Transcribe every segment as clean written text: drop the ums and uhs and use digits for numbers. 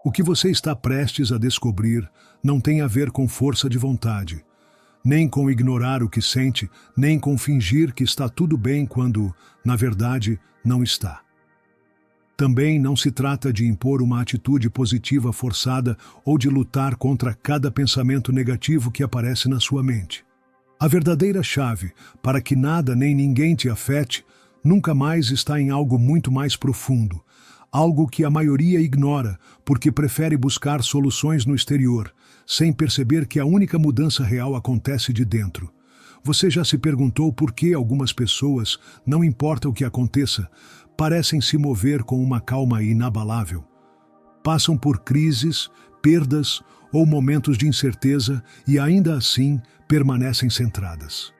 O que você está prestes a descobrir não tem a ver com força de vontade, nem com ignorar o que sente, nem com fingir que está tudo bem quando, na verdade, não está. Também não se trata de impor uma atitude positiva forçada ou de lutar contra cada pensamento negativo que aparece na sua mente. A verdadeira chave para que nada nem ninguém te afete nunca mais está em algo muito mais profundo, algo que a maioria ignora porque prefere buscar soluções no exterior, sem perceber que a única mudança real acontece de dentro. Você já se perguntou por que algumas pessoas, não importa o que aconteça, parecem se mover com uma calma inabalável? Passam por crises, perdas ou momentos de incerteza e ainda assim permanecem centradas.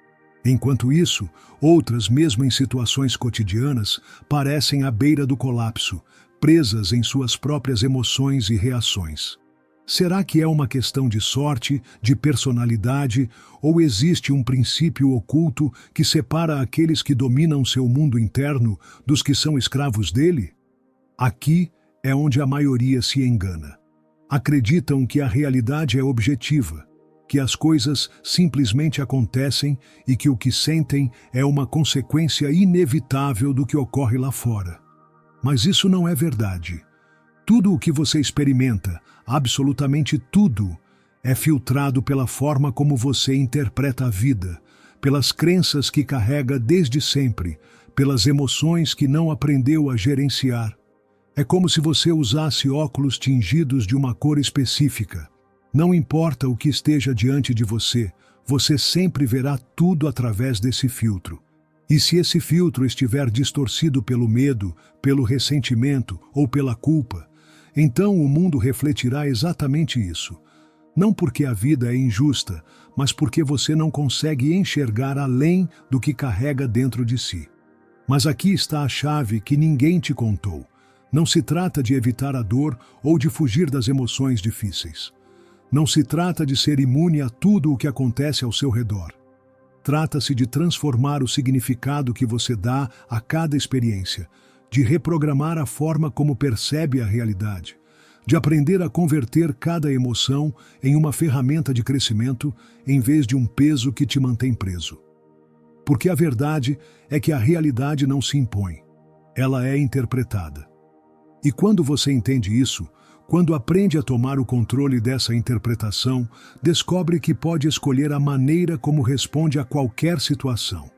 Enquanto isso, outras, mesmo em situações cotidianas, parecem à beira do colapso, presas em suas próprias emoções e reações. Será que é uma questão de sorte, de personalidade, ou existe um princípio oculto que separa aqueles que dominam seu mundo interno dos que são escravos dele? Aqui é onde a maioria se engana. Acreditam que a realidade é objetiva, que as coisas simplesmente acontecem e que o que sentem é uma consequência inevitável do que ocorre lá fora. Mas isso não é verdade. Tudo o que você experimenta, absolutamente tudo, é filtrado pela forma como você interpreta a vida, pelas crenças que carrega desde sempre, pelas emoções que não aprendeu a gerenciar. É como se você usasse óculos tingidos de uma cor específica. Não importa o que esteja diante de você, você sempre verá tudo através desse filtro. E se esse filtro estiver distorcido pelo medo, pelo ressentimento ou pela culpa, então o mundo refletirá exatamente isso. Não porque a vida é injusta, mas porque você não consegue enxergar além do que carrega dentro de si. Mas aqui está a chave que ninguém te contou. Não se trata de evitar a dor ou de fugir das emoções difíceis. Não se trata de ser imune a tudo o que acontece ao seu redor. Trata-se de transformar o significado que você dá a cada experiência, de reprogramar a forma como percebe a realidade, de aprender a converter cada emoção em uma ferramenta de crescimento em vez de um peso que te mantém preso. Porque a verdade é que a realidade não se impõe, ela é interpretada. E quando você entende isso, quando aprende a tomar o controle dessa interpretação, descobre que pode escolher a maneira como responde a qualquer situação.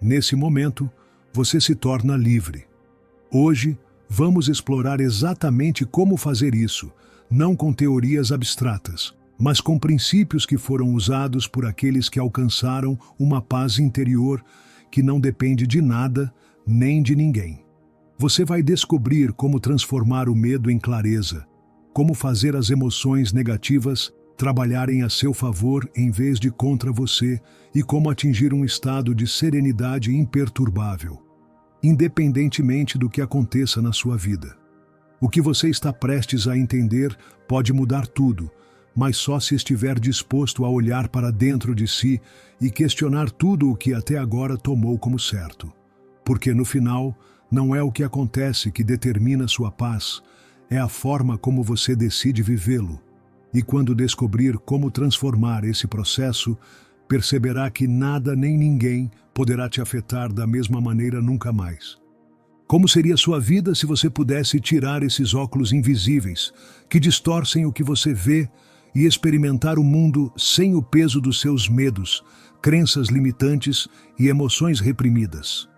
Nesse momento, você se torna livre. Hoje, vamos explorar exatamente como fazer isso, não com teorias abstratas, mas com princípios que foram usados por aqueles que alcançaram uma paz interior que não depende de nada nem de ninguém. Você vai descobrir como transformar o medo em clareza, como fazer as emoções negativas trabalharem a seu favor em vez de contra você e como atingir um estado de serenidade imperturbável, independentemente do que aconteça na sua vida. O que você está prestes a entender pode mudar tudo, mas só se estiver disposto a olhar para dentro de si e questionar tudo o que até agora tomou como certo. Porque no final, não é o que acontece que determina sua paz, é a forma como você decide vivê-lo. E quando descobrir como transformar esse processo, perceberá que nada nem ninguém poderá te afetar da mesma maneira nunca mais. Como seria sua vida se você pudesse tirar esses óculos invisíveis, que distorcem o que você vê, e experimentar o mundo sem o peso dos seus medos, crenças limitantes e emoções reprimidas?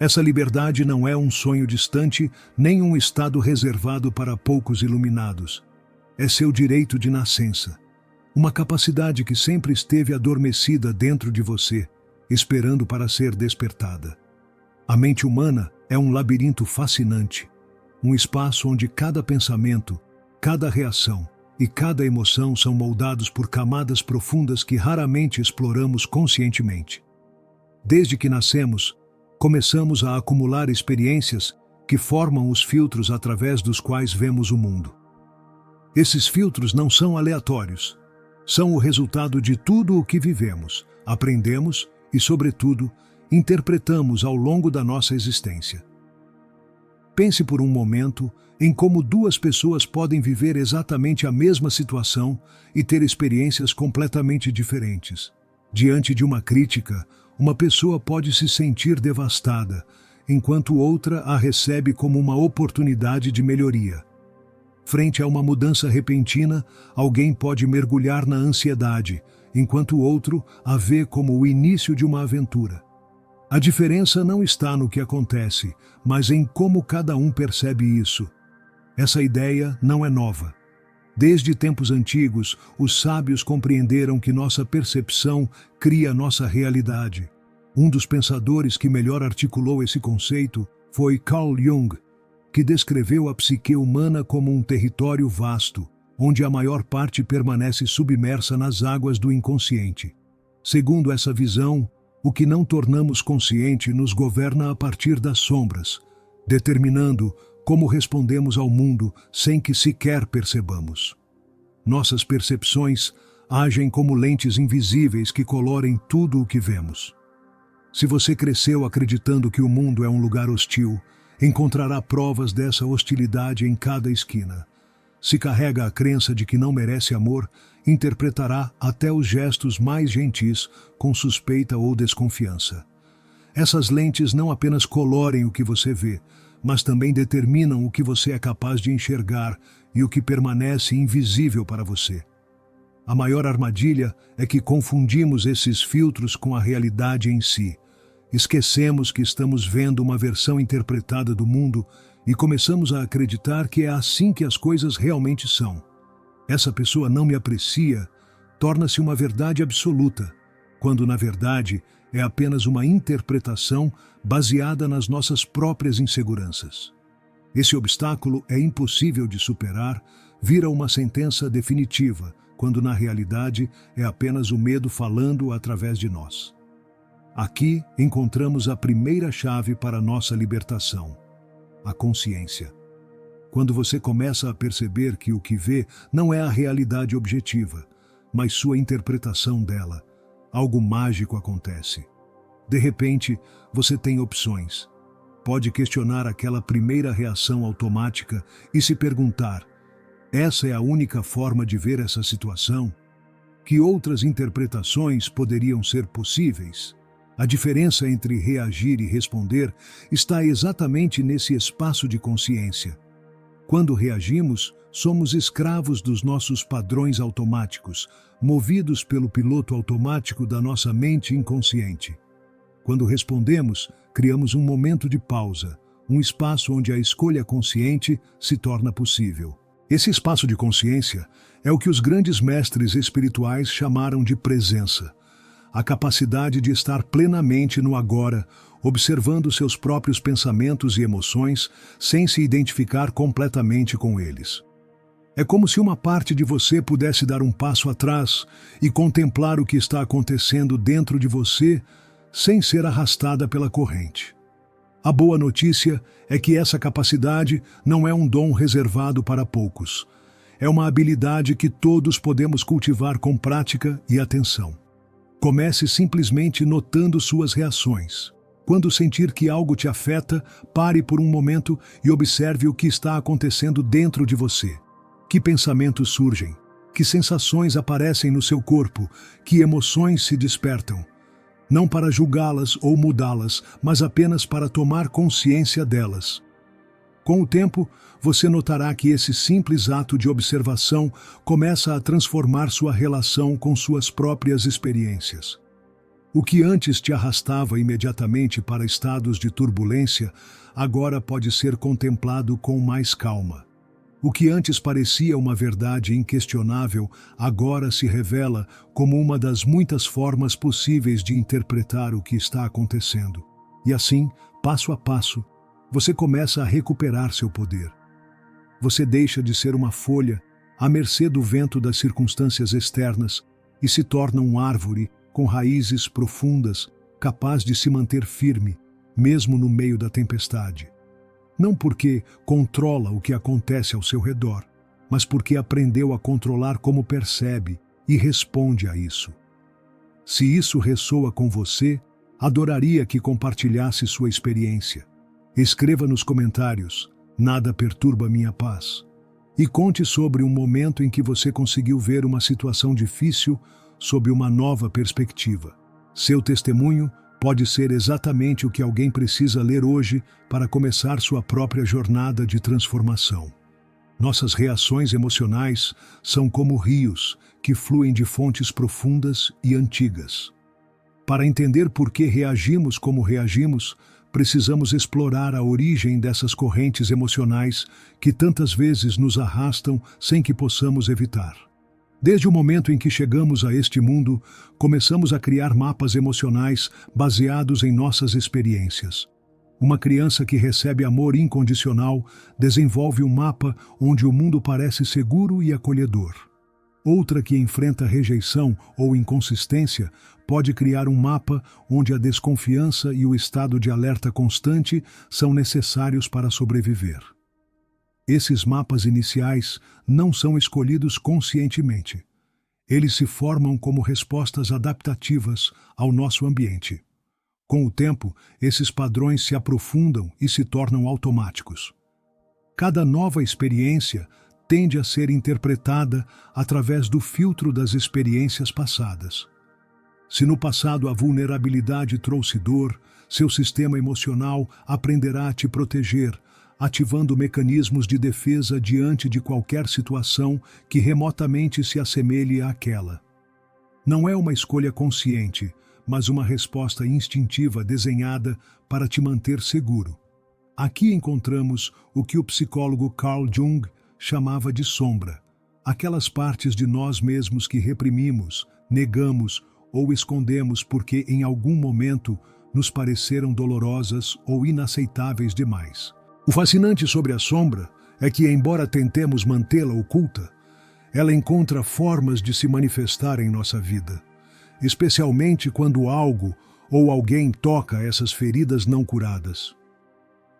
Essa liberdade não é um sonho distante, nem um estado reservado para poucos iluminados. É seu direito de nascença. Uma capacidade que sempre esteve adormecida dentro de você, esperando para ser despertada. A mente humana é um labirinto fascinante, um espaço onde cada pensamento, cada reação e cada emoção são moldados por camadas profundas que raramente exploramos conscientemente. Desde que nascemos, começamos a acumular experiências que formam os filtros através dos quais vemos o mundo. Esses filtros não são aleatórios. São o resultado de tudo o que vivemos, aprendemos e, sobretudo, interpretamos ao longo da nossa existência. Pense por um momento em como duas pessoas podem viver exatamente a mesma situação e ter experiências completamente diferentes. Diante de uma crítica, uma pessoa pode se sentir devastada, enquanto outra a recebe como uma oportunidade de melhoria. Frente a uma mudança repentina, alguém pode mergulhar na ansiedade, enquanto o outro a vê como o início de uma aventura. A diferença não está no que acontece, mas em como cada um percebe isso. Essa ideia não é nova. Desde tempos antigos, os sábios compreenderam que nossa percepção cria nossa realidade. Um dos pensadores que melhor articulou esse conceito foi Carl Jung, que descreveu a psique humana como um território vasto, onde a maior parte permanece submersa nas águas do inconsciente. Segundo essa visão, o que não tornamos consciente nos governa a partir das sombras, determinando como respondemos ao mundo sem que sequer percebamos. Nossas percepções agem como lentes invisíveis que colorem tudo o que vemos. Se você cresceu acreditando que o mundo é um lugar hostil, encontrará provas dessa hostilidade em cada esquina. Se carrega a crença de que não merece amor, interpretará até os gestos mais gentis com suspeita ou desconfiança. Essas lentes não apenas colorem o que você vê, mas também determinam o que você é capaz de enxergar e o que permanece invisível para você. A maior armadilha é que confundimos esses filtros com a realidade em si. Esquecemos que estamos vendo uma versão interpretada do mundo e começamos a acreditar que é assim que as coisas realmente são. Essa pessoa não me aprecia torna-se uma verdade absoluta, quando na verdade é apenas uma interpretação baseada nas nossas próprias inseguranças. Esse obstáculo é impossível de superar, vira uma sentença definitiva, quando na realidade é apenas o medo falando através de nós. Aqui encontramos a primeira chave para a nossa libertação: a consciência. Quando você começa a perceber que o que vê não é a realidade objetiva, mas sua interpretação dela, algo mágico acontece. De repente, você tem opções. Pode questionar aquela primeira reação automática e se perguntar: essa é a única forma de ver essa situação? Que outras interpretações poderiam ser possíveis? A diferença entre reagir e responder está exatamente nesse espaço de consciência. Quando reagimos, somos escravos dos nossos padrões automáticos, movidos pelo piloto automático da nossa mente inconsciente. Quando respondemos, criamos um momento de pausa, um espaço onde a escolha consciente se torna possível. Esse espaço de consciência é o que os grandes mestres espirituais chamaram de presença. A capacidade de estar plenamente no agora, observando seus próprios pensamentos e emoções, sem se identificar completamente com eles. É como se uma parte de você pudesse dar um passo atrás e contemplar o que está acontecendo dentro de você, sem ser arrastada pela corrente. A boa notícia é que essa capacidade não é um dom reservado para poucos. É uma habilidade que todos podemos cultivar com prática e atenção. Comece simplesmente notando suas reações. Quando sentir que algo te afeta, pare por um momento e observe o que está acontecendo dentro de você. Que pensamentos surgem? Que sensações aparecem no seu corpo? Que emoções se despertam? Não para julgá-las ou mudá-las, mas apenas para tomar consciência delas. Com o tempo, você notará que esse simples ato de observação começa a transformar sua relação com suas próprias experiências. O que antes te arrastava imediatamente para estados de turbulência, agora pode ser contemplado com mais calma. O que antes parecia uma verdade inquestionável, agora se revela como uma das muitas formas possíveis de interpretar o que está acontecendo. E assim, passo a passo, você começa a recuperar seu poder. Você deixa de ser uma folha, à mercê do vento das circunstâncias externas, e se torna uma árvore com raízes profundas, capaz de se manter firme, mesmo no meio da tempestade. Não porque controla o que acontece ao seu redor, mas porque aprendeu a controlar como percebe e responde a isso. Se isso ressoa com você, adoraria que compartilhasse sua experiência. Escreva nos comentários: nada perturba minha paz. E conte sobre um momento em que você conseguiu ver uma situação difícil sob uma nova perspectiva. Seu testemunho pode ser exatamente o que alguém precisa ler hoje para começar sua própria jornada de transformação. Nossas reações emocionais são como rios que fluem de fontes profundas e antigas. Para entender por que reagimos como reagimos, precisamos explorar a origem dessas correntes emocionais que tantas vezes nos arrastam sem que possamos evitar. Desde o momento em que chegamos a este mundo, começamos a criar mapas emocionais baseados em nossas experiências. Uma criança que recebe amor incondicional desenvolve um mapa onde o mundo parece seguro e acolhedor. Outra que enfrenta rejeição ou inconsistência pode criar um mapa onde a desconfiança e o estado de alerta constante são necessários para sobreviver. Esses mapas iniciais não são escolhidos conscientemente. Eles se formam como respostas adaptativas ao nosso ambiente. Com o tempo, esses padrões se aprofundam e se tornam automáticos. Cada nova experiência tende a ser interpretada através do filtro das experiências passadas. Se no passado a vulnerabilidade trouxe dor, seu sistema emocional aprenderá a te proteger, ativando mecanismos de defesa diante de qualquer situação que remotamente se assemelhe àquela. Não é uma escolha consciente, mas uma resposta instintiva desenhada para te manter seguro. Aqui encontramos o que o psicólogo Carl Jung chamava de sombra, aquelas partes de nós mesmos que reprimimos, negamos ou escondemos porque em algum momento nos pareceram dolorosas ou inaceitáveis demais. O fascinante sobre a sombra é que, embora tentemos mantê-la oculta, ela encontra formas de se manifestar em nossa vida, especialmente quando algo ou alguém toca essas feridas não curadas.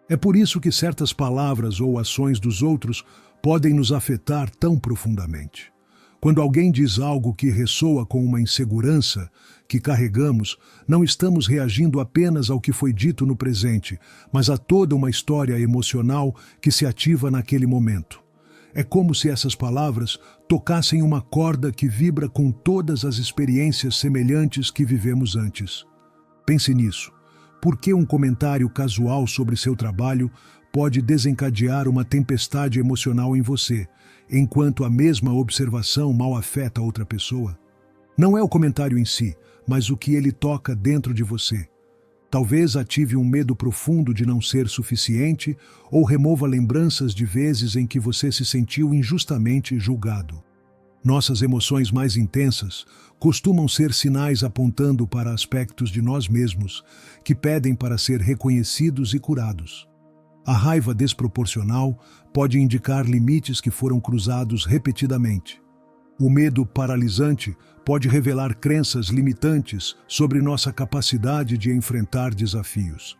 É por isso que certas palavras ou ações dos outros podem nos afetar tão profundamente. Quando alguém diz algo que ressoa com uma insegurança que carregamos, não estamos reagindo apenas ao que foi dito no presente, mas a toda uma história emocional que se ativa naquele momento. É como se essas palavras tocassem uma corda que vibra com todas as experiências semelhantes que vivemos antes. Pense nisso. Por que um comentário casual sobre seu trabalho pode desencadear uma tempestade emocional em você, enquanto a mesma observação mal afeta outra pessoa? Não é o comentário em si, mas o que ele toca dentro de você. Talvez ative um medo profundo de não ser suficiente ou remova lembranças de vezes em que você se sentiu injustamente julgado. Nossas emoções mais intensas costumam ser sinais apontando para aspectos de nós mesmos que pedem para ser reconhecidos e curados. A raiva desproporcional pode indicar limites que foram cruzados repetidamente. O medo paralisante pode revelar crenças limitantes sobre nossa capacidade de enfrentar desafios.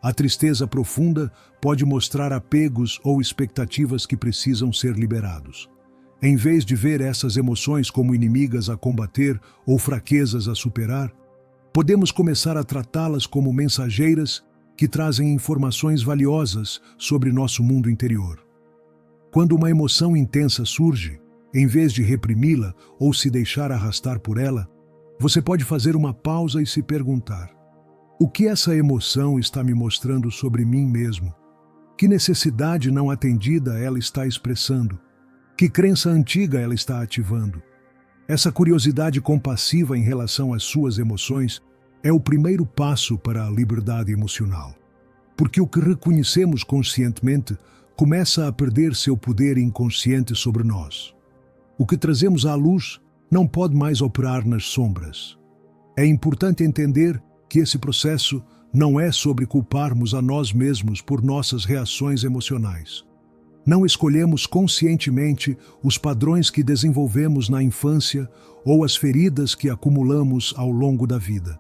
A tristeza profunda pode mostrar apegos ou expectativas que precisam ser liberados. Em vez de ver essas emoções como inimigas a combater ou fraquezas a superar, podemos começar a tratá-las como mensageiras que trazem informações valiosas sobre nosso mundo interior. Quando uma emoção intensa surge, em vez de reprimi-la ou se deixar arrastar por ela, você pode fazer uma pausa e se perguntar: o que essa emoção está me mostrando sobre mim mesmo? Que necessidade não atendida ela está expressando? Que crença antiga ela está ativando? Essa curiosidade compassiva em relação às suas emoções é o primeiro passo para a liberdade emocional. Porque o que reconhecemos conscientemente começa a perder seu poder inconsciente sobre nós. O que trazemos à luz não pode mais operar nas sombras. É importante entender que esse processo não é sobre culparmos a nós mesmos por nossas reações emocionais. Não escolhemos conscientemente os padrões que desenvolvemos na infância ou as feridas que acumulamos ao longo da vida.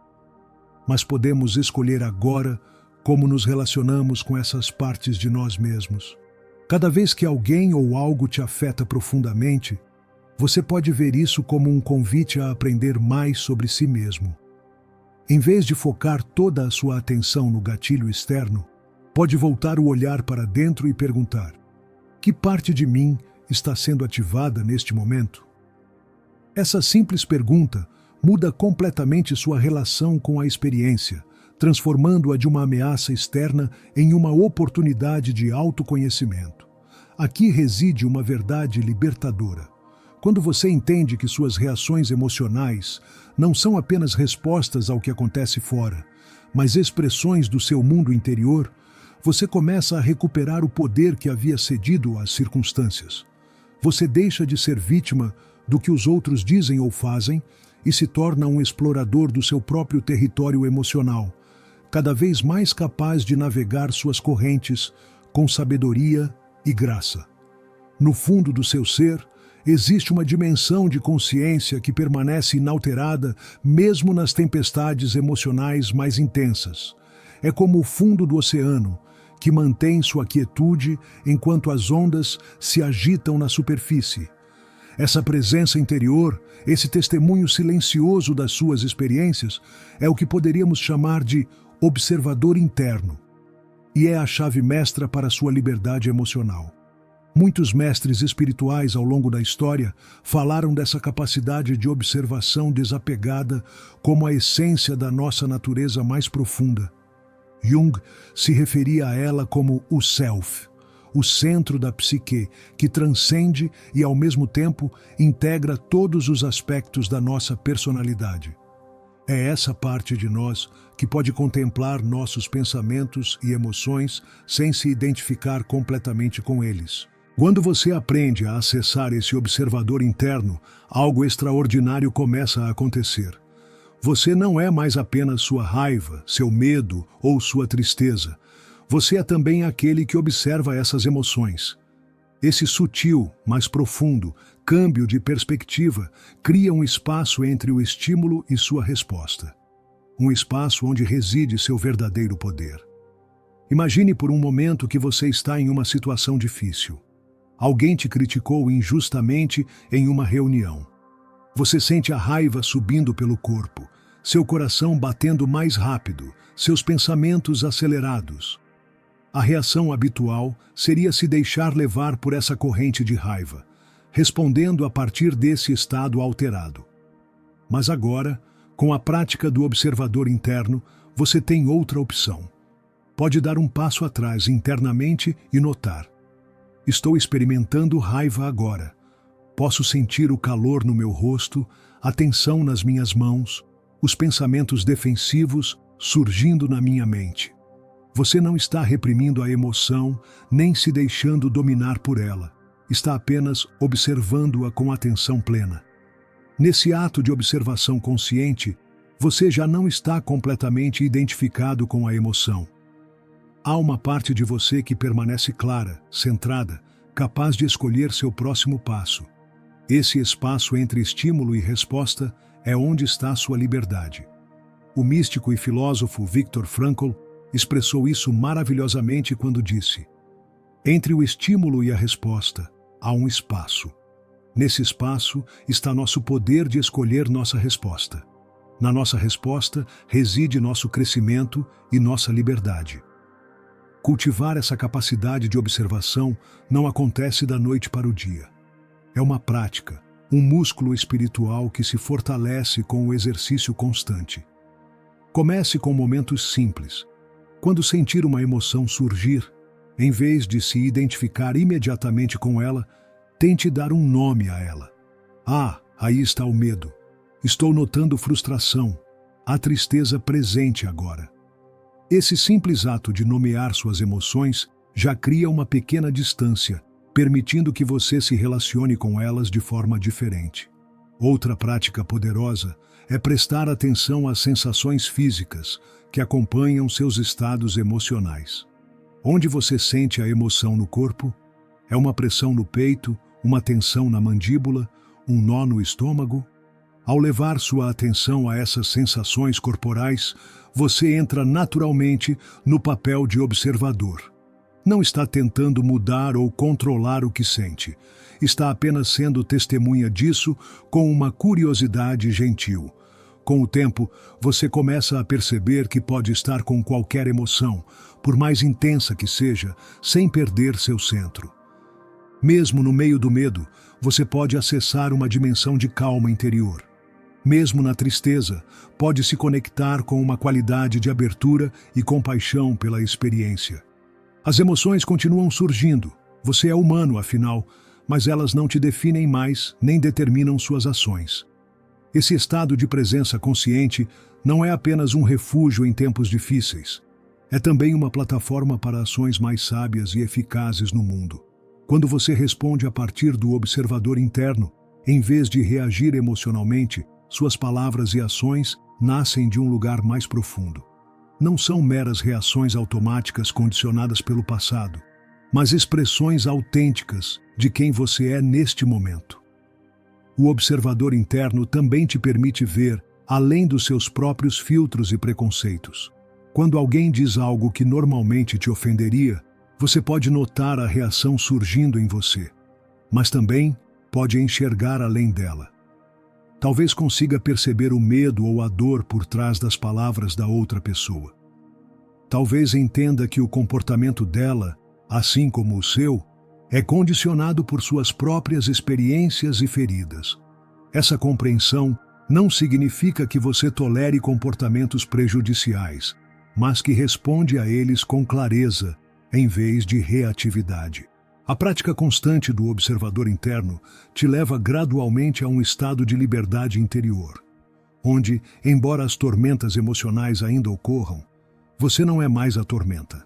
Mas podemos escolher agora como nos relacionamos com essas partes de nós mesmos. Cada vez que alguém ou algo te afeta profundamente, você pode ver isso como um convite a aprender mais sobre si mesmo. Em vez de focar toda a sua atenção no gatilho externo, pode voltar o olhar para dentro e perguntar: que parte de mim está sendo ativada neste momento? Essa simples pergunta muda completamente sua relação com a experiência, transformando-a de uma ameaça externa em uma oportunidade de autoconhecimento. Aqui reside uma verdade libertadora. Quando você entende que suas reações emocionais não são apenas respostas ao que acontece fora, mas expressões do seu mundo interior, você começa a recuperar o poder que havia cedido às circunstâncias. Você deixa de ser vítima do que os outros dizem ou fazem e se torna um explorador do seu próprio território emocional, cada vez mais capaz de navegar suas correntes com sabedoria e graça. No fundo do seu ser, existe uma dimensão de consciência que permanece inalterada mesmo nas tempestades emocionais mais intensas. É como o fundo do oceano, que mantém sua quietude enquanto as ondas se agitam na superfície. Essa presença interior, esse testemunho silencioso das suas experiências, é o que poderíamos chamar de observador interno, e é a chave mestra para a sua liberdade emocional. Muitos mestres espirituais ao longo da história falaram dessa capacidade de observação desapegada como a essência da nossa natureza mais profunda. Jung se referia a ela como o Self, o centro da psique, que transcende e, ao mesmo tempo, integra todos os aspectos da nossa personalidade. É essa parte de nós que pode contemplar nossos pensamentos e emoções sem se identificar completamente com eles. Quando você aprende a acessar esse observador interno, algo extraordinário começa a acontecer. Você não é mais apenas sua raiva, seu medo ou sua tristeza. Você é também aquele que observa essas emoções. Esse sutil, mas profundo, câmbio de perspectiva cria um espaço entre o estímulo e sua resposta. Um espaço onde reside seu verdadeiro poder. Imagine por um momento que você está em uma situação difícil. Alguém te criticou injustamente em uma reunião. Você sente a raiva subindo pelo corpo, seu coração batendo mais rápido, seus pensamentos acelerados. A reação habitual seria se deixar levar por essa corrente de raiva, respondendo a partir desse estado alterado. Mas agora, com a prática do observador interno, você tem outra opção. Pode dar um passo atrás internamente e notar: estou experimentando raiva agora. Posso sentir o calor no meu rosto, a tensão nas minhas mãos, os pensamentos defensivos surgindo na minha mente. Você não está reprimindo a emoção, nem se deixando dominar por ela. Está apenas observando-a com atenção plena. Nesse ato de observação consciente, você já não está completamente identificado com a emoção. Há uma parte de você que permanece clara, centrada, capaz de escolher seu próximo passo. Esse espaço entre estímulo e resposta é onde está sua liberdade. O místico e filósofo Viktor Frankl expressou isso maravilhosamente quando disse: entre o estímulo e a resposta, há um espaço. Nesse espaço está nosso poder de escolher nossa resposta. Na nossa resposta reside nosso crescimento e nossa liberdade. Cultivar essa capacidade de observação não acontece da noite para o dia. É uma prática, um músculo espiritual que se fortalece com o exercício constante. Comece com momentos simples. Quando sentir uma emoção surgir, em vez de se identificar imediatamente com ela, tente dar um nome a ela. Ah, aí está o medo. Estou notando frustração, a tristeza presente agora. Esse simples ato de nomear suas emoções já cria uma pequena distância, permitindo que você se relacione com elas de forma diferente. Outra prática poderosa é prestar atenção às sensações físicas que acompanham seus estados emocionais. Onde você sente a emoção no corpo? É uma pressão no peito, uma tensão na mandíbula, um nó no estômago? Ao levar sua atenção a essas sensações corporais, você entra naturalmente no papel de observador. Não está tentando mudar ou controlar o que sente. Está apenas sendo testemunha disso com uma curiosidade gentil, Com o tempo, você começa a perceber que pode estar com qualquer emoção, por mais intensa que seja, sem perder seu centro. Mesmo no meio do medo, você pode acessar uma dimensão de calma interior. Mesmo na tristeza, pode se conectar com uma qualidade de abertura e compaixão pela experiência. As emoções continuam surgindo. Você é humano, afinal, mas elas não te definem mais nem determinam suas ações. Esse estado de presença consciente não é apenas um refúgio em tempos difíceis. É também uma plataforma para ações mais sábias e eficazes no mundo. Quando você responde a partir do observador interno, em vez de reagir emocionalmente, suas palavras e ações nascem de um lugar mais profundo. Não são meras reações automáticas condicionadas pelo passado, mas expressões autênticas de quem você é neste momento. O observador interno também te permite ver além dos seus próprios filtros e preconceitos. Quando alguém diz algo que normalmente te ofenderia, você pode notar a reação surgindo em você, mas também pode enxergar além dela. Talvez consiga perceber o medo ou a dor por trás das palavras da outra pessoa. Talvez entenda que o comportamento dela, assim como o seu, é condicionado por suas próprias experiências e feridas. Essa compreensão não significa que você tolere comportamentos prejudiciais, mas que responde a eles com clareza, em vez de reatividade. A prática constante do observador interno te leva gradualmente a um estado de liberdade interior, onde, embora as tormentas emocionais ainda ocorram, você não é mais a tormenta.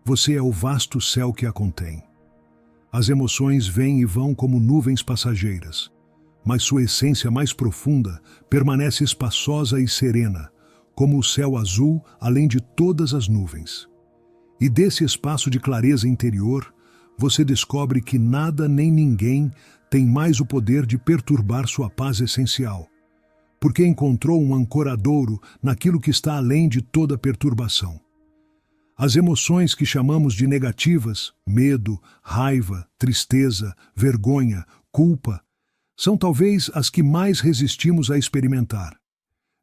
Você é o vasto céu que a contém. As emoções vêm e vão como nuvens passageiras, mas sua essência mais profunda permanece espaçosa e serena, como o céu azul além de todas as nuvens. E desse espaço de clareza interior, você descobre que nada nem ninguém tem mais o poder de perturbar sua paz essencial, porque encontrou um ancoradouro naquilo que está além de toda perturbação. As emoções que chamamos de negativas, medo, raiva, tristeza, vergonha, culpa, são talvez as que mais resistimos a experimentar.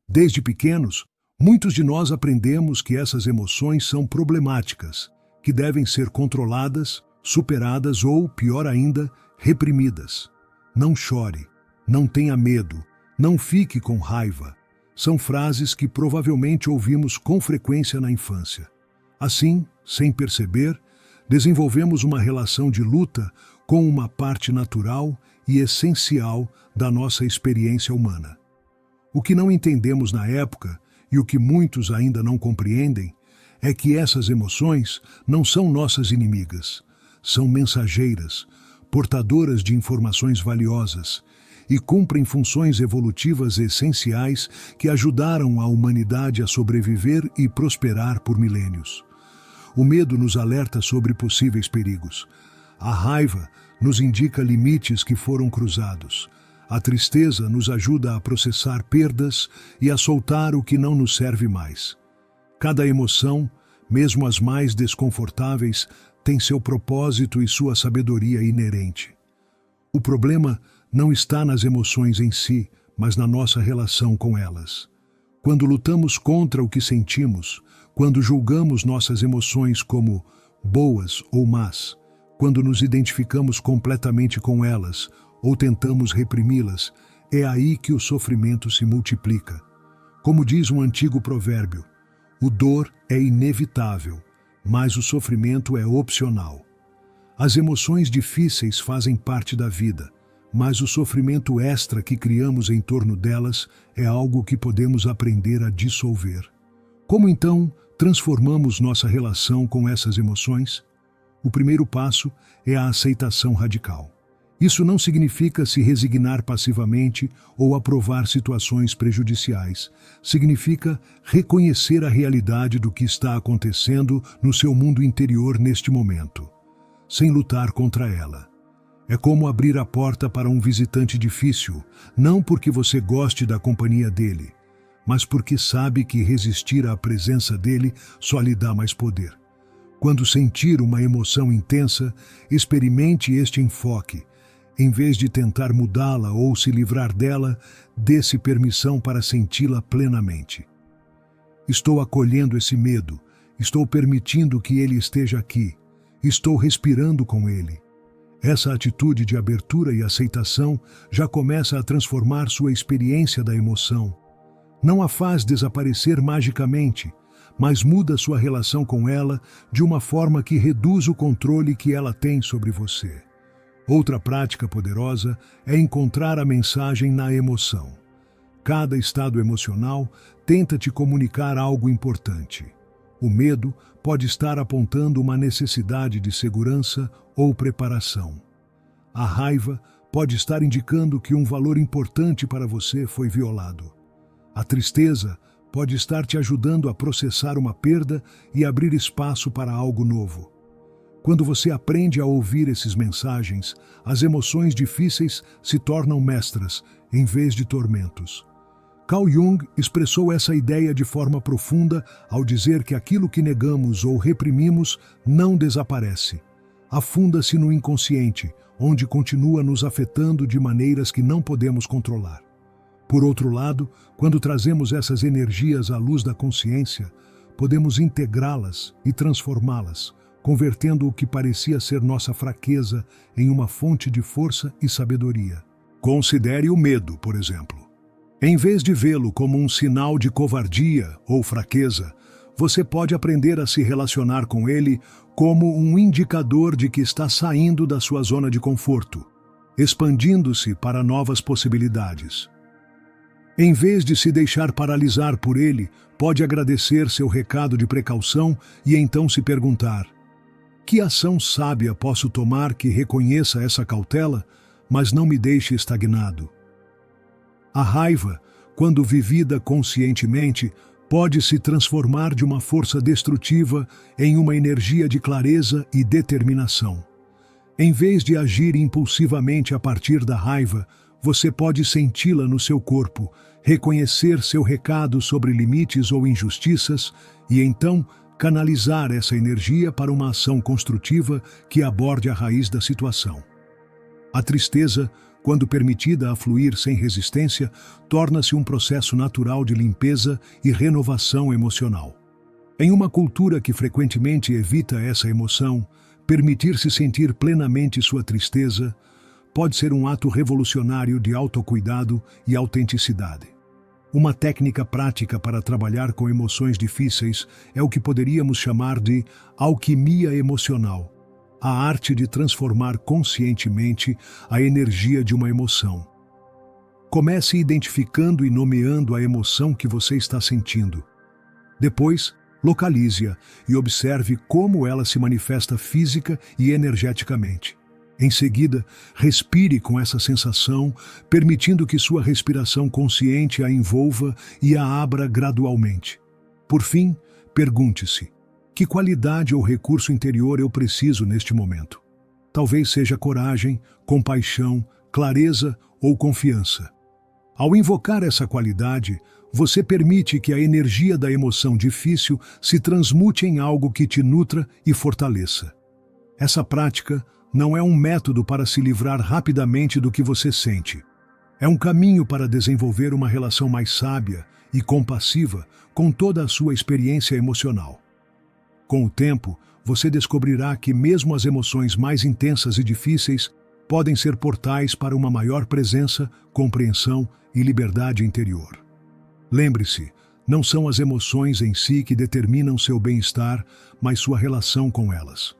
Desde pequenos, muitos de nós aprendemos que essas emoções são problemáticas, que devem ser controladas, superadas ou, pior ainda, reprimidas. Não chore, não tenha medo, não fique com raiva. São frases que provavelmente ouvimos com frequência na infância. Assim, sem perceber, desenvolvemos uma relação de luta com uma parte natural e essencial da nossa experiência humana. O que não entendemos na época, e o que muitos ainda não compreendem, é que essas emoções não são nossas inimigas. São mensageiras, portadoras de informações valiosas e cumprem funções evolutivas essenciais que ajudaram a humanidade a sobreviver e prosperar por milênios. O medo nos alerta sobre possíveis perigos. A raiva nos indica limites que foram cruzados. A tristeza nos ajuda a processar perdas e a soltar o que não nos serve mais. Cada emoção, mesmo as mais desconfortáveis, tem seu propósito e sua sabedoria inerente. O problema não está nas emoções em si, mas na nossa relação com elas. Quando lutamos contra o que sentimos, quando julgamos nossas emoções como boas ou más, quando nos identificamos completamente com elas ou tentamos reprimi-las, é aí que o sofrimento se multiplica. Como diz um antigo provérbio, o dor é inevitável, mas o sofrimento é opcional. As emoções difíceis fazem parte da vida, mas o sofrimento extra que criamos em torno delas é algo que podemos aprender a dissolver. Como então transformamos nossa relação com essas emoções? O primeiro passo é a aceitação radical. Isso não significa se resignar passivamente ou aprovar situações prejudiciais. Significa reconhecer a realidade do que está acontecendo no seu mundo interior neste momento, sem lutar contra ela. É como abrir a porta para um visitante difícil, não porque você goste da companhia dele, mas porque sabe que resistir à presença dele só lhe dá mais poder. Quando sentir uma emoção intensa, experimente este enfoque. Em vez de tentar mudá-la ou se livrar dela, dê-se permissão para senti-la plenamente. Estou acolhendo esse medo, estou permitindo que ele esteja aqui, estou respirando com ele. Essa atitude de abertura e aceitação já começa a transformar sua experiência da emoção. Não a faz desaparecer magicamente, mas muda sua relação com ela de uma forma que reduz o controle que ela tem sobre você. Outra prática poderosa é encontrar a mensagem na emoção. Cada estado emocional tenta te comunicar algo importante. O medo pode estar apontando uma necessidade de segurança ou preparação. A raiva pode estar indicando que um valor importante para você foi violado. A tristeza pode estar te ajudando a processar uma perda e abrir espaço para algo novo. Quando você aprende a ouvir essas mensagens, as emoções difíceis se tornam mestras, em vez de tormentos. Carl Jung expressou essa ideia de forma profunda ao dizer que aquilo que negamos ou reprimimos não desaparece. Afunda-se no inconsciente, onde continua nos afetando de maneiras que não podemos controlar. Por outro lado, quando trazemos essas energias à luz da consciência, podemos integrá-las e transformá-las, convertendo o que parecia ser nossa fraqueza em uma fonte de força e sabedoria. Considere o medo, por exemplo. Em vez de vê-lo como um sinal de covardia ou fraqueza, você pode aprender a se relacionar com ele como um indicador de que está saindo da sua zona de conforto, expandindo-se para novas possibilidades. Em vez de se deixar paralisar por ele, pode agradecer seu recado de precaução e então se perguntar: que ação sábia posso tomar que reconheça essa cautela, mas não me deixe estagnado? A raiva, quando vivida conscientemente, pode se transformar de uma força destrutiva em uma energia de clareza e determinação. Em vez de agir impulsivamente a partir da raiva, você pode senti-la no seu corpo, reconhecer seu recado sobre limites ou injustiças e então canalizar essa energia para uma ação construtiva que aborde a raiz da situação. A tristeza, quando permitida a fluir sem resistência, torna-se um processo natural de limpeza e renovação emocional. Em uma cultura que frequentemente evita essa emoção, permitir-se sentir plenamente sua tristeza pode ser um ato revolucionário de autocuidado e autenticidade. Uma técnica prática para trabalhar com emoções difíceis é o que poderíamos chamar de alquimia emocional, a arte de transformar conscientemente a energia de uma emoção. Comece identificando e nomeando a emoção que você está sentindo. Depois, localize-a e observe como ela se manifesta física e energeticamente. Em seguida, respire com essa sensação, permitindo que sua respiração consciente a envolva e a abra gradualmente. Por fim, pergunte-se: que qualidade ou recurso interior eu preciso neste momento? Talvez seja coragem, compaixão, clareza ou confiança. Ao invocar essa qualidade, você permite que a energia da emoção difícil se transmute em algo que te nutra e fortaleça. Essa prática não é um método para se livrar rapidamente do que você sente. É um caminho para desenvolver uma relação mais sábia e compassiva com toda a sua experiência emocional. Com o tempo, você descobrirá que mesmo as emoções mais intensas e difíceis podem ser portais para uma maior presença, compreensão e liberdade interior. Lembre-se, não são as emoções em si que determinam seu bem-estar, mas sua relação com elas.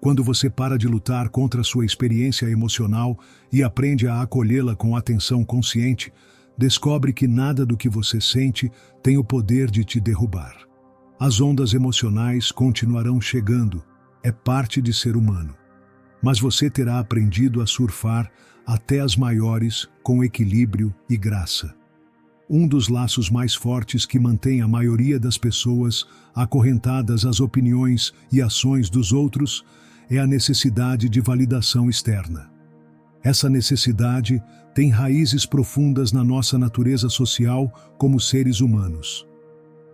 Quando você para de lutar contra sua experiência emocional e aprende a acolhê-la com atenção consciente, descobre que nada do que você sente tem o poder de te derrubar. As ondas emocionais continuarão chegando, é parte de ser humano. Mas você terá aprendido a surfar até as maiores com equilíbrio e graça. Um dos laços mais fortes que mantém a maioria das pessoas acorrentadas às opiniões e ações dos outros é a necessidade de validação externa. Essa necessidade tem raízes profundas na nossa natureza social como seres humanos.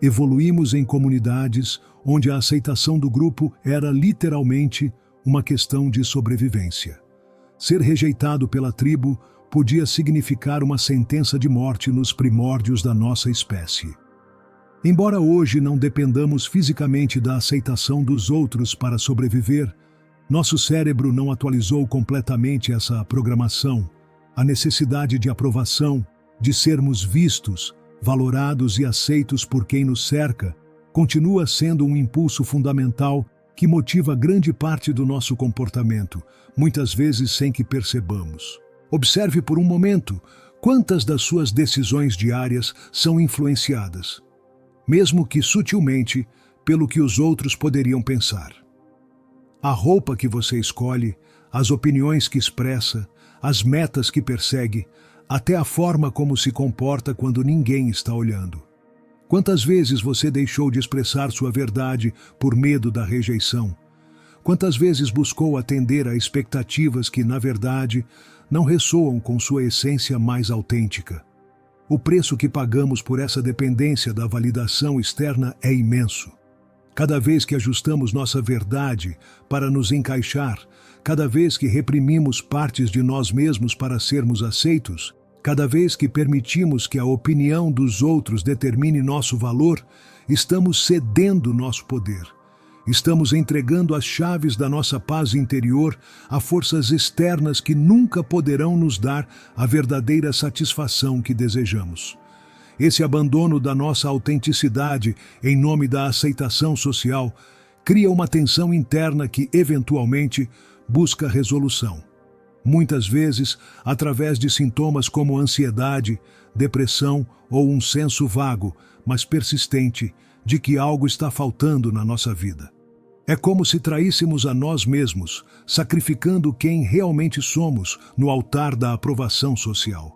Evoluímos em comunidades onde a aceitação do grupo era literalmente uma questão de sobrevivência. Ser rejeitado pela tribo podia significar uma sentença de morte nos primórdios da nossa espécie. Embora hoje não dependamos fisicamente da aceitação dos outros para sobreviver, nosso cérebro não atualizou completamente essa programação. A necessidade de aprovação, de sermos vistos, valorados e aceitos por quem nos cerca, continua sendo um impulso fundamental que motiva grande parte do nosso comportamento, muitas vezes sem que percebamos. Observe por um momento quantas das suas decisões diárias são influenciadas, mesmo que sutilmente, pelo que os outros poderiam pensar. A roupa que você escolhe, as opiniões que expressa, as metas que persegue, até a forma como se comporta quando ninguém está olhando. Quantas vezes você deixou de expressar sua verdade por medo da rejeição? Quantas vezes buscou atender a expectativas que, na verdade, não ressoam com sua essência mais autêntica? O preço que pagamos por essa dependência da validação externa é imenso. Cada vez que ajustamos nossa verdade para nos encaixar, cada vez que reprimimos partes de nós mesmos para sermos aceitos, cada vez que permitimos que a opinião dos outros determine nosso valor, estamos cedendo nosso poder. Estamos entregando as chaves da nossa paz interior a forças externas que nunca poderão nos dar a verdadeira satisfação que desejamos. Esse abandono da nossa autenticidade em nome da aceitação social cria uma tensão interna que, eventualmente, busca resolução. Muitas vezes, através de sintomas como ansiedade, depressão ou um senso vago, mas persistente, de que algo está faltando na nossa vida. É como se traíssemos a nós mesmos, sacrificando quem realmente somos no altar da aprovação social.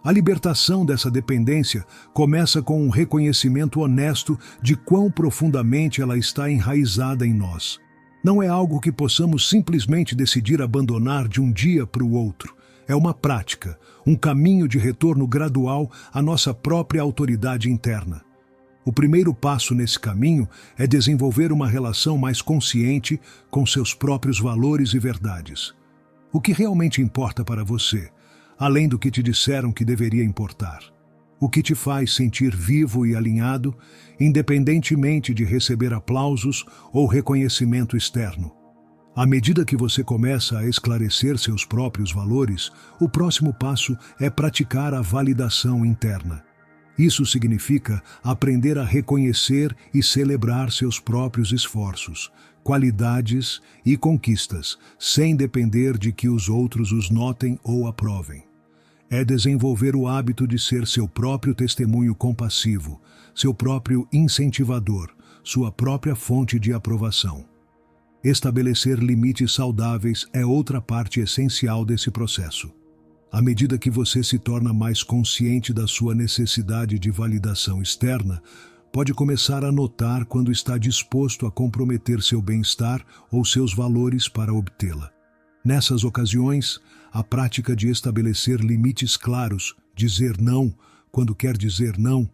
A libertação dessa dependência começa com um reconhecimento honesto de quão profundamente ela está enraizada em nós. Não é algo que possamos simplesmente decidir abandonar de um dia para o outro. É uma prática, um caminho de retorno gradual à nossa própria autoridade interna. O primeiro passo nesse caminho é desenvolver uma relação mais consciente com seus próprios valores e verdades. O que realmente importa para você, além do que te disseram que deveria importar? O que te faz sentir vivo e alinhado, independentemente de receber aplausos ou reconhecimento externo? À medida que você começa a esclarecer seus próprios valores, o próximo passo é praticar a validação interna. Isso significa aprender a reconhecer e celebrar seus próprios esforços, qualidades e conquistas, sem depender de que os outros os notem ou aprovem. É desenvolver o hábito de ser seu próprio testemunho compassivo, seu próprio incentivador, sua própria fonte de aprovação. Estabelecer limites saudáveis é outra parte essencial desse processo. À medida que você se torna mais consciente da sua necessidade de validação externa, pode começar a notar quando está disposto a comprometer seu bem-estar ou seus valores para obtê-la. Nessas ocasiões, a prática de estabelecer limites claros, dizer não quando quer dizer não,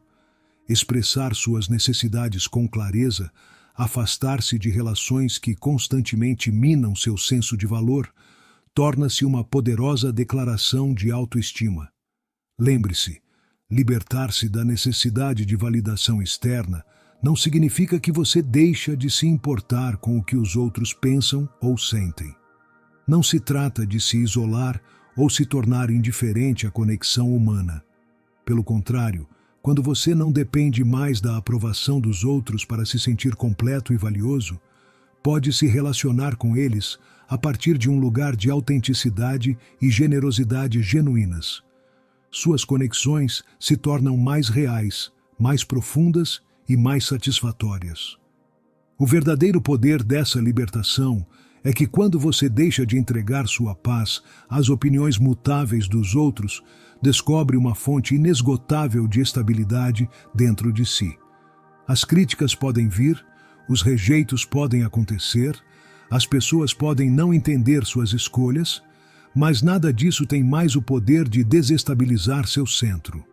expressar suas necessidades com clareza, afastar-se de relações que constantemente minam seu senso de valor, torna-se uma poderosa declaração de autoestima. Lembre-se, libertar-se da necessidade de validação externa não significa que você deixa de se importar com o que os outros pensam ou sentem. Não se trata de se isolar ou se tornar indiferente à conexão humana. Pelo contrário, quando você não depende mais da aprovação dos outros para se sentir completo e valioso, pode se relacionar com eles a partir de um lugar de autenticidade e generosidade genuínas. Suas conexões se tornam mais reais, mais profundas e mais satisfatórias. O verdadeiro poder dessa libertação é que quando você deixa de entregar sua paz às opiniões mutáveis dos outros, descobre uma fonte inesgotável de estabilidade dentro de si. As críticas podem vir, os rejeitos podem acontecer, as pessoas podem não entender suas escolhas, mas nada disso tem mais o poder de desestabilizar seu centro.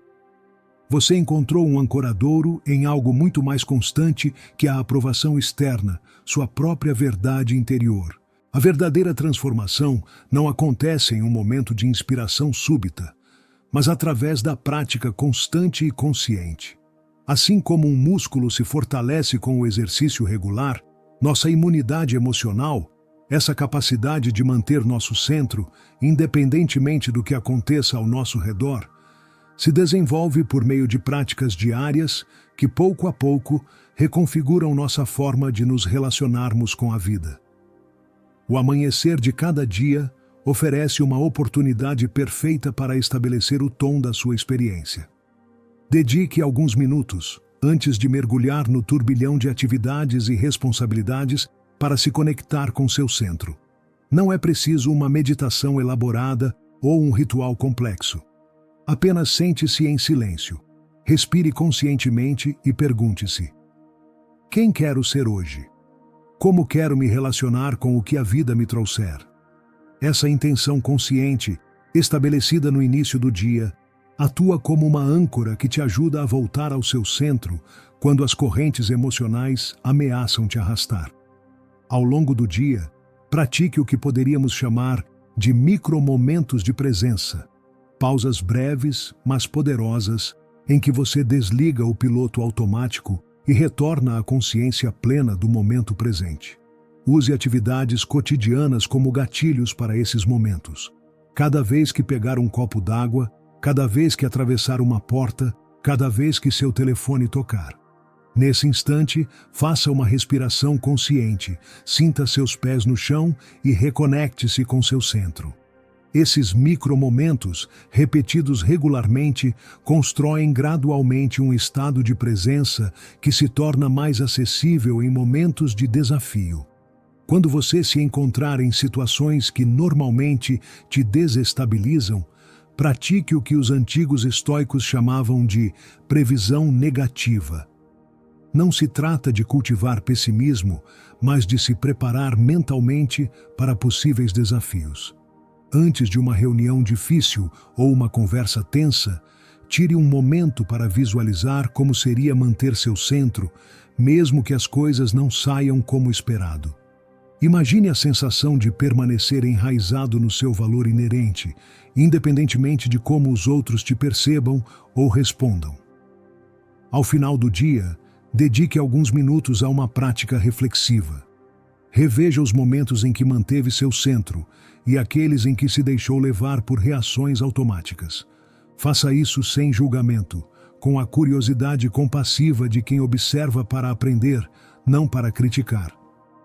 Você encontrou um ancoradouro em algo muito mais constante que a aprovação externa, sua própria verdade interior. A verdadeira transformação não acontece em um momento de inspiração súbita, mas através da prática constante e consciente. Assim como um músculo se fortalece com o exercício regular, nossa imunidade emocional, essa capacidade de manter nosso centro, independentemente do que aconteça ao nosso redor, se desenvolve por meio de práticas diárias que, pouco a pouco, reconfiguram nossa forma de nos relacionarmos com a vida. O amanhecer de cada dia oferece uma oportunidade perfeita para estabelecer o tom da sua experiência. Dedique alguns minutos, antes de mergulhar no turbilhão de atividades e responsabilidades, para se conectar com seu centro. Não é preciso uma meditação elaborada ou um ritual complexo. Apenas sente-se em silêncio. Respire conscientemente e pergunte-se: quem quero ser hoje? Como quero me relacionar com o que a vida me trouxer? Essa intenção consciente, estabelecida no início do dia, atua como uma âncora que te ajuda a voltar ao seu centro quando as correntes emocionais ameaçam te arrastar. Ao longo do dia, pratique o que poderíamos chamar de micromomentos de presença, pausas breves, mas poderosas, em que você desliga o piloto automático e retorna à consciência plena do momento presente. Use atividades cotidianas como gatilhos para esses momentos. Cada vez que pegar um copo d'água, cada vez que atravessar uma porta, cada vez que seu telefone tocar. Nesse instante, faça uma respiração consciente, sinta seus pés no chão e reconecte-se com seu centro. Esses micromomentos, repetidos regularmente, constroem gradualmente um estado de presença que se torna mais acessível em momentos de desafio. Quando você se encontrar em situações que normalmente te desestabilizam, pratique o que os antigos estoicos chamavam de previsão negativa. Não se trata de cultivar pessimismo, mas de se preparar mentalmente para possíveis desafios. Antes de uma reunião difícil ou uma conversa tensa, tire um momento para visualizar como seria manter seu centro, mesmo que as coisas não saiam como esperado. Imagine a sensação de permanecer enraizado no seu valor inerente, independentemente de como os outros te percebam ou respondam. Ao final do dia, dedique alguns minutos a uma prática reflexiva. Reveja os momentos em que manteve seu centro e aqueles em que se deixou levar por reações automáticas. Faça isso sem julgamento, com a curiosidade compassiva de quem observa para aprender, não para criticar.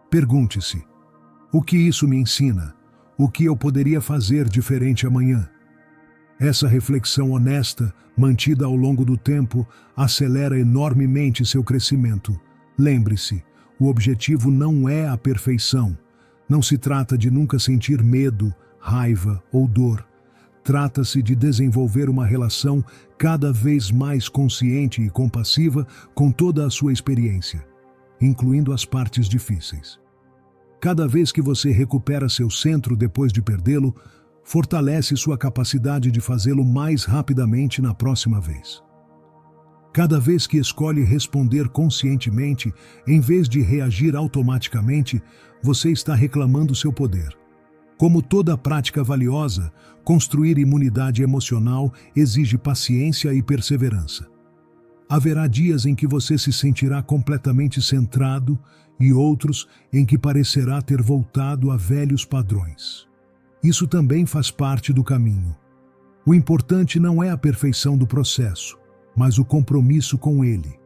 Pergunte-se: o que isso me ensina? O que eu poderia fazer diferente amanhã? Essa reflexão honesta, mantida ao longo do tempo, acelera enormemente seu crescimento. Lembre-se, o objetivo não é a perfeição. Não se trata de nunca sentir medo, raiva ou dor. Trata-se de desenvolver uma relação cada vez mais consciente e compassiva com toda a sua experiência, incluindo as partes difíceis. Cada vez que você recupera seu centro depois de perdê-lo, fortalece sua capacidade de fazê-lo mais rapidamente na próxima vez. Cada vez que escolhe responder conscientemente, em vez de reagir automaticamente, você está reclamando seu poder. Como toda prática valiosa, construir imunidade emocional exige paciência e perseverança. Haverá dias em que você se sentirá completamente centrado e outros em que parecerá ter voltado a velhos padrões. Isso também faz parte do caminho. O importante não é a perfeição do processo, mas o compromisso com ele.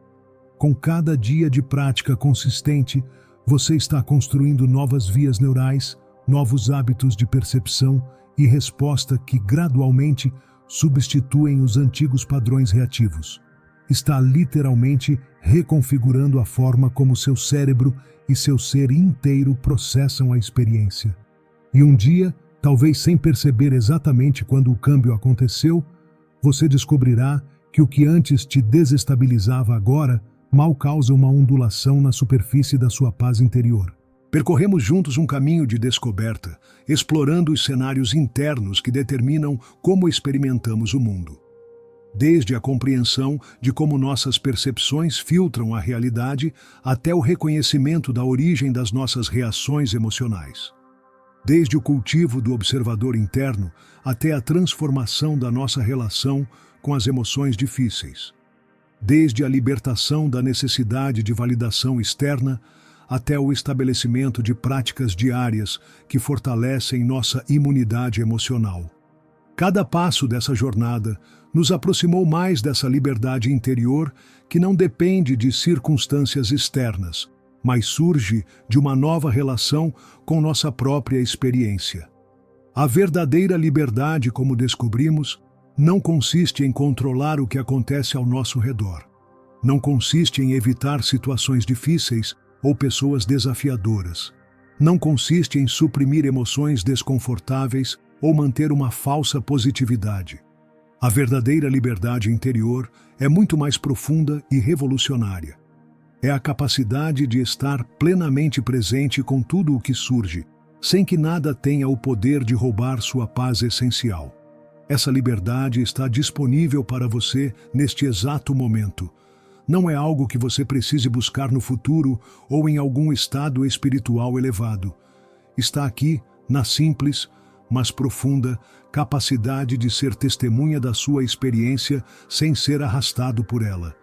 Com cada dia de prática consistente, você está construindo novas vias neurais, novos hábitos de percepção e resposta que gradualmente substituem os antigos padrões reativos. Está literalmente reconfigurando a forma como seu cérebro e seu ser inteiro processam a experiência. E um dia, talvez sem perceber exatamente quando o câmbio aconteceu, você descobrirá que o que antes te desestabilizava agora mal causa uma ondulação na superfície da sua paz interior. Percorremos juntos um caminho de descoberta, explorando os cenários internos que determinam como experimentamos o mundo. Desde a compreensão de como nossas percepções filtram a realidade até o reconhecimento da origem das nossas reações emocionais. desde o cultivo do observador interno até a transformação da nossa relação com as emoções difíceis. Desde a libertação da necessidade de validação externa até o estabelecimento de práticas diárias que fortalecem nossa imunidade emocional. Cada passo dessa jornada nos aproximou mais dessa liberdade interior que não depende de circunstâncias externas, mas surge de uma nova relação com nossa própria experiência. A verdadeira liberdade, como descobrimos, não consiste em controlar o que acontece ao nosso redor. Não consiste em evitar situações difíceis ou pessoas desafiadoras. Não consiste em suprimir emoções desconfortáveis ou manter uma falsa positividade. A verdadeira liberdade interior é muito mais profunda e revolucionária. É a capacidade de estar plenamente presente com tudo o que surge, sem que nada tenha o poder de roubar sua paz essencial. Essa liberdade está disponível para você neste exato momento. Não é algo que você precise buscar no futuro ou em algum estado espiritual elevado. Está aqui, na simples, mas profunda, capacidade de ser testemunha da sua experiência sem ser arrastado por ela.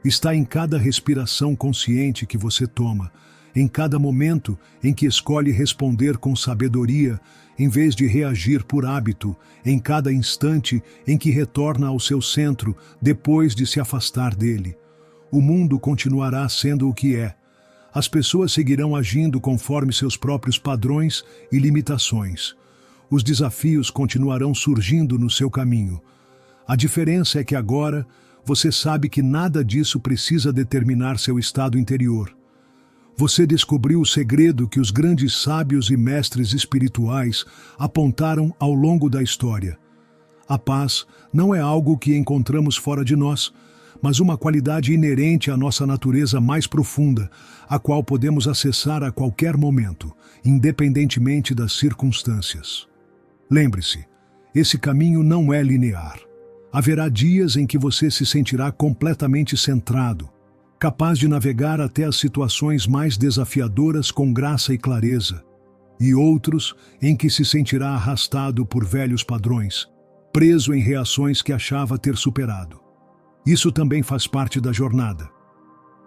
Está em cada respiração consciente que você toma, em cada momento em que escolhe responder com sabedoria, em vez de reagir por hábito, em cada instante em que retorna ao seu centro depois de se afastar dele. O mundo continuará sendo o que é. As pessoas seguirão agindo conforme seus próprios padrões e limitações. Os desafios continuarão surgindo no seu caminho. A diferença é que agora você sabe que nada disso precisa determinar seu estado interior. Você descobriu o segredo que os grandes sábios e mestres espirituais apontaram ao longo da história. A paz não é algo que encontramos fora de nós, mas uma qualidade inerente à nossa natureza mais profunda, a qual podemos acessar a qualquer momento, independentemente das circunstâncias. Lembre-se, esse caminho não é linear. Haverá dias em que você se sentirá completamente centrado, capaz de navegar até as situações mais desafiadoras com graça e clareza, e outros em que se sentirá arrastado por velhos padrões, preso em reações que achava ter superado. Isso também faz parte da jornada.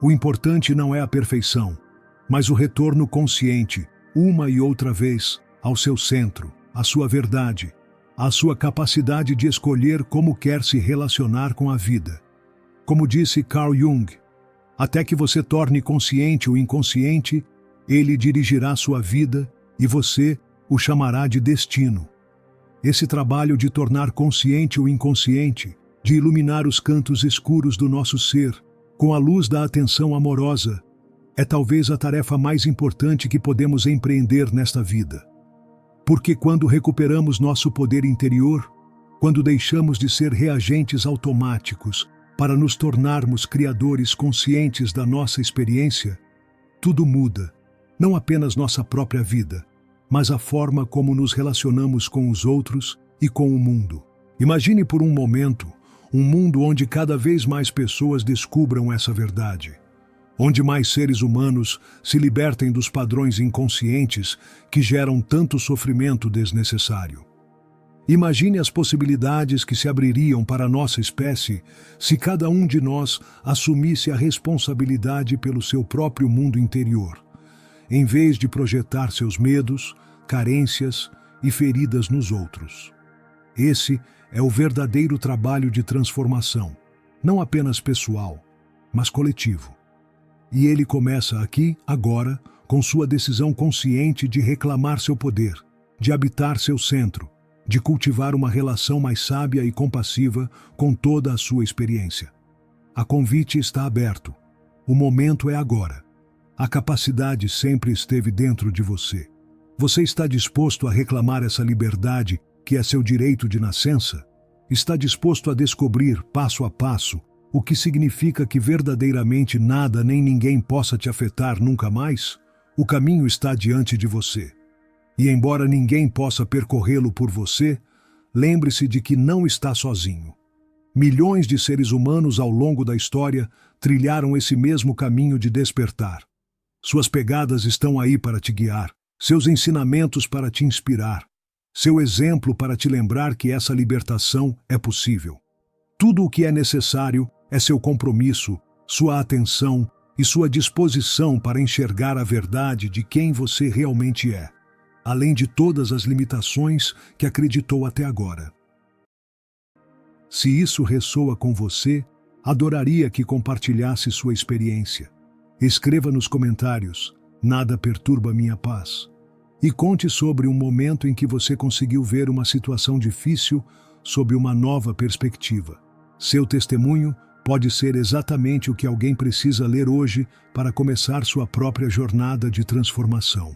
O importante não é a perfeição, mas o retorno consciente, uma e outra vez, ao seu centro, à sua verdade, à sua capacidade de escolher como quer se relacionar com a vida. Como disse Carl Jung, até que você torne consciente o inconsciente, ele dirigirá sua vida e você o chamará de destino. Esse trabalho de tornar consciente o inconsciente, de iluminar os cantos escuros do nosso ser, com a luz da atenção amorosa, é talvez a tarefa mais importante que podemos empreender nesta vida. Porque quando recuperamos nosso poder interior, quando deixamos de ser reagentes automáticos para nos tornarmos criadores conscientes da nossa experiência, tudo muda, não apenas nossa própria vida, mas a forma como nos relacionamos com os outros e com o mundo. Imagine por um momento um mundo onde cada vez mais pessoas descubram essa verdade. Onde mais seres humanos se libertem dos padrões inconscientes que geram tanto sofrimento desnecessário. Imagine as possibilidades que se abririam para a nossa espécie se cada um de nós assumisse a responsabilidade pelo seu próprio mundo interior, em vez de projetar seus medos, carências e feridas nos outros. Esse é o verdadeiro trabalho de transformação, não apenas pessoal, mas coletivo. E ele começa aqui, agora, com sua decisão consciente de reclamar seu poder, de habitar seu centro, de cultivar uma relação mais sábia e compassiva com toda a sua experiência. A convite está aberto. O momento é agora. A capacidade sempre esteve dentro de você. Você está disposto a reclamar essa liberdade que é seu direito de nascença? Está disposto a descobrir, passo a passo, o que significa que verdadeiramente nada nem ninguém possa te afetar nunca mais? O caminho está diante de você. E embora ninguém possa percorrê-lo por você, lembre-se de que não está sozinho. Milhões de seres humanos ao longo da história trilharam esse mesmo caminho de despertar. Suas pegadas estão aí para te guiar, seus ensinamentos para te inspirar, seu exemplo para te lembrar que essa libertação é possível. Tudo o que é necessário é seu compromisso, sua atenção e sua disposição para enxergar a verdade de quem você realmente é, além de todas as limitações que acreditou até agora. Se isso ressoa com você, adoraria que compartilhasse sua experiência. Escreva nos comentários: "Nada perturba minha paz." E conte sobre um momento em que você conseguiu ver uma situação difícil sob uma nova perspectiva. Seu testemunho pode ser exatamente o que alguém precisa ler hoje para começar sua própria jornada de transformação.